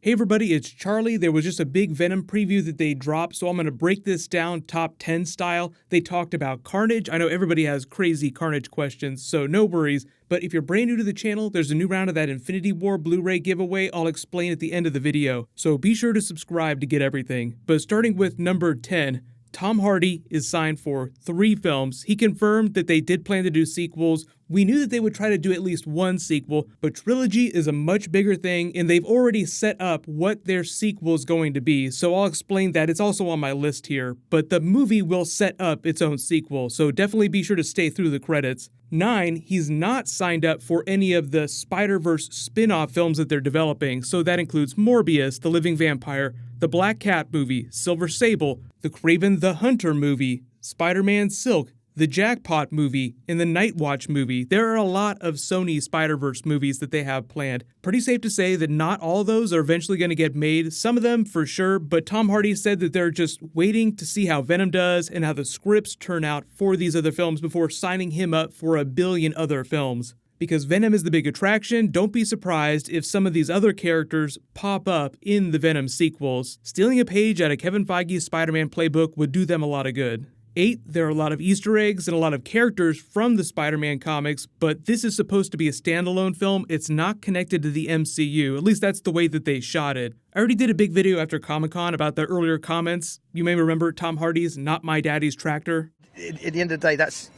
Hey everybody, it's Charlie. There was just a big Venom preview that they dropped, so I'm going to break this down top 10 style. They talked about Carnage. I know everybody has crazy Carnage questions, so no worries. But if you're brand new to the channel, there's a new round of that Infinity War Blu-ray giveaway I'll explain at the end of the video. So be sure to subscribe to get everything. But starting with number 10, Tom Hardy is signed for 3 films. He confirmed that they did plan to do sequels. We knew that they would try to do at least one sequel, but Trilogy is a much bigger thing, and they've already set up what their sequel is going to be, so I'll explain that. It's also on my list here, but the movie will set up its own sequel, so definitely be sure to stay through the credits. 9, he's not signed up for any of the Spider-Verse spin-off films that they're developing, so that includes Morbius, the Living Vampire, the Black Cat movie, Silver Sable, the Kraven the Hunter movie, Spider-Man Silk, the Jackpot movie, and the Night Watch movie. There are a lot of Sony Spider-Verse movies that they have planned. Pretty safe to say that not all those are eventually going to get made, some of them for sure, but Tom Hardy said that they're just waiting to see how Venom does and how the scripts turn out for these other films before signing him up for a billion other films. Because Venom is the big attraction, don't be surprised if some of these other characters pop up in the Venom sequels. Stealing a page out of Kevin Feige's Spider-Man playbook would do them a lot of good. 8, there are a lot of Easter eggs and a lot of characters from the Spider-Man comics, but this is supposed to be a standalone film. It's not connected to the MCU. At least that's the way that they shot it. I already did a big video after Comic-Con about the earlier comments. You may remember Tom Hardy's "Not My Daddy's Tractor." At the end of the day, that's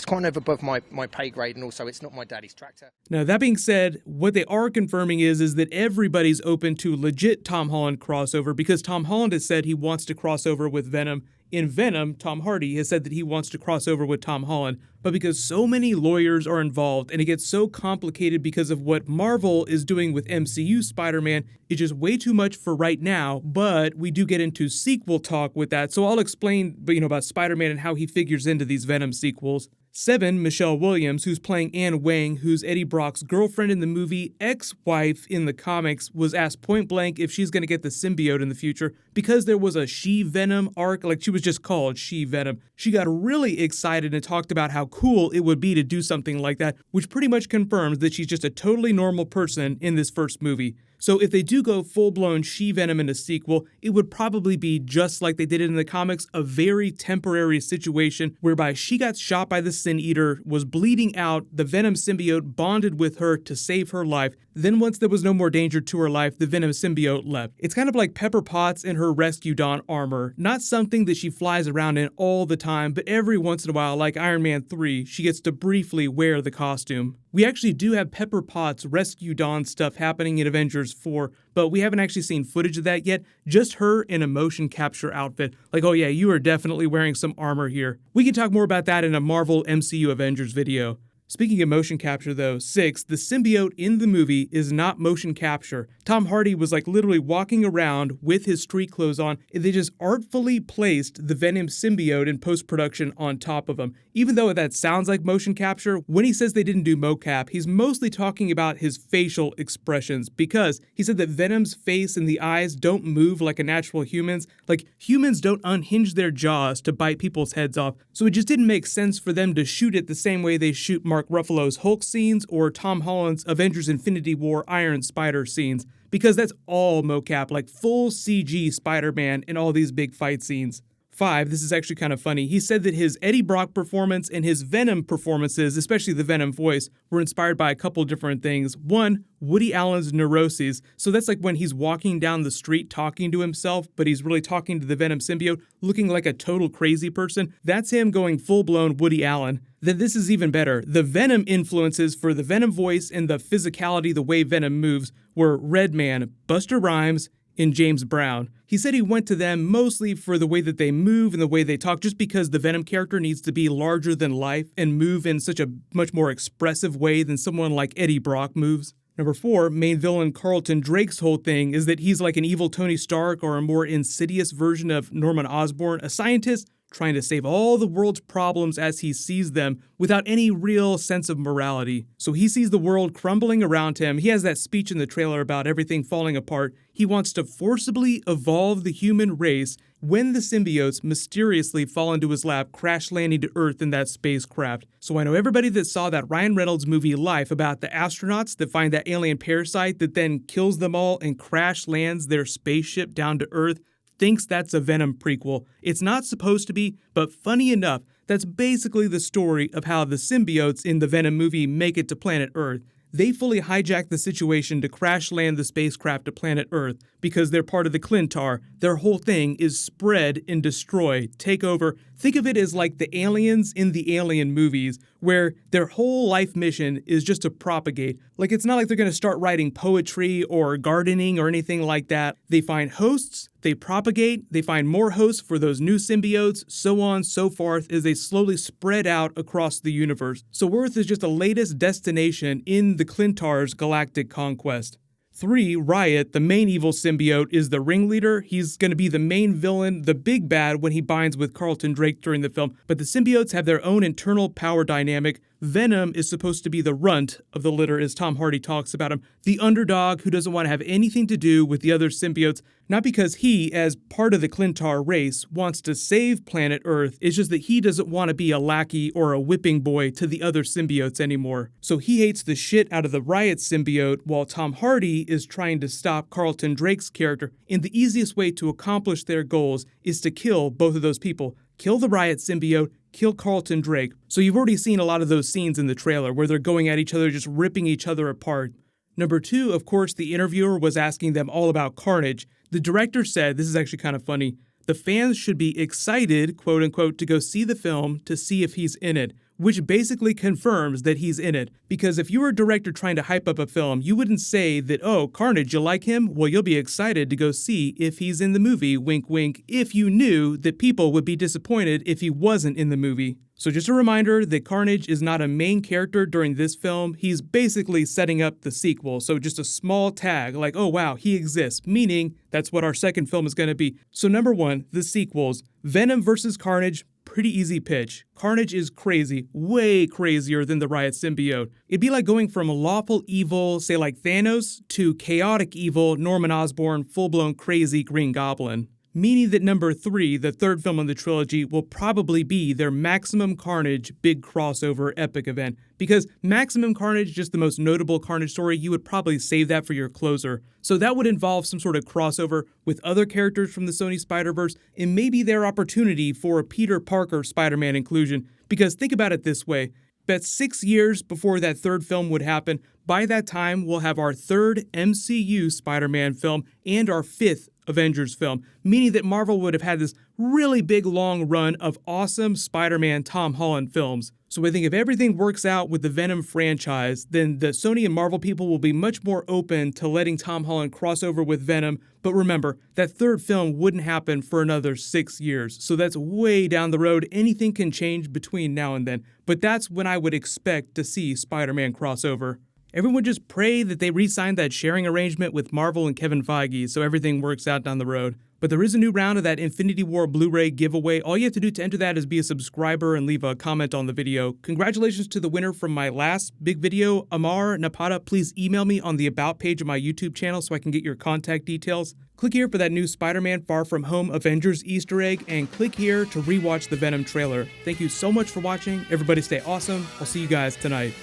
kind of above my pay grade, and also it's not my daddy's tractor. Now, that being said, what they are confirming is that everybody's open to legit Tom Holland crossover, because Tom Holland has said he wants to cross over with Venom. In Venom, Tom Hardy has said that he wants to cross over with Tom Holland, but because so many lawyers are involved and it gets so complicated because of what Marvel is doing with MCU Spider-Man, it's just way too much for right now, but we do get into sequel talk with that, so I'll explain about Spider-Man and how he figures into these Venom sequels. 7, Michelle Williams, who's playing Anne Wang, who's Eddie Brock's girlfriend in the movie, ex-wife in the comics, was asked point blank if she's going to get the symbiote in the future because there was a She-Venom arc, like she was just called She-Venom. She got really excited and talked about how cool it would be to do something like that, which pretty much confirms that she's just a totally normal person in this first movie. So if they do go full-blown She-Venom in a sequel, it would probably be just like they did it in the comics, a very temporary situation whereby she got shot by the Sin Eater, was bleeding out, the Venom symbiote bonded with her to save her life. Then once there was no more danger to her life, the Venom symbiote left. It's kind of like Pepper Potts in her Rescue Dawn armor. Not something that she flies around in all the time, but every once in a while, like Iron Man 3, she gets to briefly wear the costume. We actually do have Pepper Potts Rescue Dawn stuff happening in Avengers 4, but we haven't actually seen footage of that yet, just her in a motion capture outfit. Like, oh yeah, you are definitely wearing some armor here. We can talk more about that in a Marvel MCU Avengers video. Speaking of motion capture though, 6, the symbiote in the movie is not motion capture. Tom Hardy was like literally walking around with his street clothes on, and they just artfully placed the Venom symbiote in post-production on top of him. Even though that sounds like motion capture, when he says they didn't do mocap, he's mostly talking about his facial expressions, because he said that Venom's face and the eyes don't move like a natural human's. Like, humans don't unhinge their jaws to bite people's heads off, so it just didn't make sense for them to shoot it the same way they shoot Mark Ruffalo's Hulk scenes or Tom Holland's Avengers Infinity War Iron Spider scenes, because that's all mocap, like full CG Spider-Man in all these big fight scenes. 5, this is actually kind of funny. He said that his Eddie Brock performance and his Venom performances, especially the Venom voice, were inspired by a couple different things. 1, Woody Allen's neuroses. So that's like when he's walking down the street talking to himself, but he's really talking to the Venom symbiote, looking like a total crazy person. That's him going full-blown Woody Allen. Then this is even better. The Venom influences for the Venom voice and the physicality, the way Venom moves, were Redman, Busta Rhymes, and James Brown. He said he went to them mostly for the way that they move and the way they talk, just because the Venom character needs to be larger than life and move in such a much more expressive way than someone like Eddie Brock moves. Number 4, main villain Carlton Drake's whole thing is that he's like an evil Tony Stark or a more insidious version of Norman Osborn, a scientist trying to save all the world's problems as he sees them without any real sense of morality. So he sees the world crumbling around him. He has that speech in the trailer about everything falling apart. He wants to forcibly evolve the human race when the symbiotes mysteriously fall into his lap, crash landing to Earth in that spacecraft. So I know everybody that saw that Ryan Reynolds movie Life about the astronauts that find that alien parasite that then kills them all and crash lands their spaceship down to Earth thinks that's a Venom prequel. It's not supposed to be, but funny enough, that's basically the story of how the symbiotes in the Venom movie make it to planet Earth. They fully hijack the situation to crash land the spacecraft to planet Earth because they're part of the Clintar. Their whole thing is spread and destroy, take over. Think of it as like the aliens in the Alien movies, where their whole life mission is just to propagate. Like, it's not like they're going to start writing poetry or gardening or anything like that. They find hosts, they propagate, they find more hosts for those new symbiotes, so on, so forth, as they slowly spread out across the universe. So Earth is just the latest destination in the Clintar's galactic conquest. 3, Riot, the main evil symbiote, is the ringleader. He's going to be the main villain, the big bad, when he binds with Carlton Drake during the film. But the symbiotes have their own internal power dynamic. Venom is supposed to be the runt of the litter, as Tom Hardy talks about him, the underdog who doesn't want to have anything to do with the other symbiotes, not because he, as part of the Clintar race, wants to save planet Earth. It's just that he doesn't want to be a lackey or a whipping boy to the other symbiotes anymore. So he hates the shit out of the Riot symbiote, while Tom Hardy is trying to stop Carlton Drake's character. And the easiest way to accomplish their goals is to kill both of those people. Kill the Riot symbiote, kill Carlton Drake. So you've already seen a lot of those scenes in the trailer where they're going at each other, just ripping each other apart. Number 2, of course, the interviewer was asking them all about Carnage. The director said, this is actually kind of funny, the fans should be excited, quote unquote, to go see the film to see if he's in it, which basically confirms that he's in it. Because if you were a director trying to hype up a film, you wouldn't say that, oh, Carnage, you like him? Well, you'll be excited to go see if he's in the movie, wink, wink, if you knew that people would be disappointed if he wasn't in the movie. So just a reminder that Carnage is not a main character during this film. He's basically setting up the sequel. So just a small tag like, oh wow, he exists, meaning that's what our second film is going to be. So number 1, the sequels. Venom versus Carnage, pretty easy pitch. Carnage is crazy, way crazier than the Riot symbiote. It'd be like going from lawful evil, say like Thanos, to chaotic evil, Norman Osborn, full-blown crazy Green Goblin. Meaning that number 3, the third film in the trilogy, will probably be their Maximum Carnage big crossover epic event. Because Maximum Carnage, just the most notable Carnage story, you would probably save that for your closer. So that would involve some sort of crossover with other characters from the Sony Spider-Verse, and maybe their opportunity for a Peter Parker Spider-Man inclusion. Because think about it this way. That's 6 years before that third film would happen. By that time, we'll have our third MCU Spider-Man film and our 5th Avengers film, meaning that Marvel would have had this really big long run of awesome Spider-Man Tom Holland films. So I think if everything works out with the Venom franchise, then the Sony and Marvel people will be much more open to letting Tom Holland cross over with Venom. But remember, that third film wouldn't happen for another 6 years. So that's way down the road. Anything can change between now and then. But that's when I would expect to see Spider-Man crossover. Everyone just pray that they re-sign that sharing arrangement with Marvel and Kevin Feige so everything works out down the road. But there is a new round of that Infinity War Blu-ray giveaway. All you have to do to enter that is be a subscriber and leave a comment on the video. Congratulations to the winner from my last big video, Amar Napata. Please email me on the About page of my YouTube channel so I can get your contact details. Click here for that new Spider-Man Far From Home Avengers Easter egg, and click here to rewatch the Venom trailer. Thank you so much for watching. Everybody stay awesome. I'll see you guys tonight.